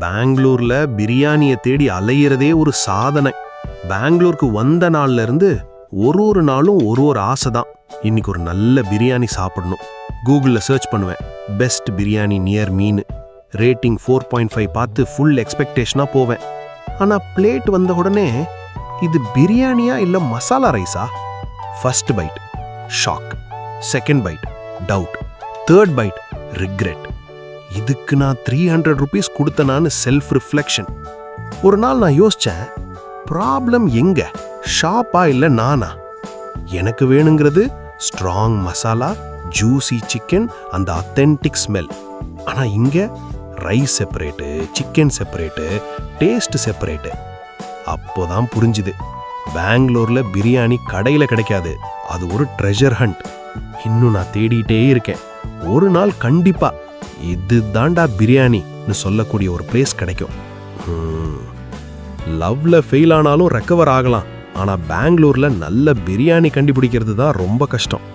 பெங்களூர்ல பிரியாணியை தேடி அலையிறதே ஒரு சாதனை. பெங்களூருக்கு வந்த நாள்ல இருந்து ஒரு நாளும் ஒரு ஆசை தான். இன்னைக்கு ஒரு நல்ல பிரியாணி சாப்பிடணும். கூகுளில் சர்ச் பண்ணுவேன், பெஸ்ட் பிரியாணி நியர் மீன். ரேட்டிங் 4.5 பார்த்து ஃபுல் எக்ஸ்பெக்டேஷனா போவேன். ஆனா பிளேட் வந்த உடனே இது பிரியாணியா இல்ல மசாலா ரைஸா? First bite shock, second bite doubt, third bite regret. இதுக்கு நான் 300 rupees கொடுத்தனான்னு செல்ஃப் ரிஃப்ளெக்ஷன். ஒரு நாள் நான் யோசிச்சேன், ப்ராப்ளம் எங்க, ஷாப்பா இல்ல நானா? எனக்கு வேணுங்கிறது ஸ்ட்ராங் மசாலா, ஜூசி சிக்கன், அந்த அத்தென்டிக் ஸ்மெல். ஆனா இங்க rice separate, chicken separate, taste separate. அப்போதான் புரிஞ்சுது, பெங்களூர்ல பிரியாணி கடையில கிடைக்காது, அது ஒரு ட்ரெஷர் ஹண்ட். இன்னும் நான் தேடிட்டே இருக்கேன். ஒரு நாள் கண்டிப்பா இது தாண்டா பிரியாணின்னு சொல்லக்கூடிய ஒரு பிளேஸ் கிடைக்கும். லவ்ல ஃபெயில் ஆனாலும் ரெக்கவர் ஆகலாம், ஆனா பெங்களூர்ல நல்ல பிரியாணி கண்டுபிடிக்கிறது தான் ரொம்ப கஷ்டம்.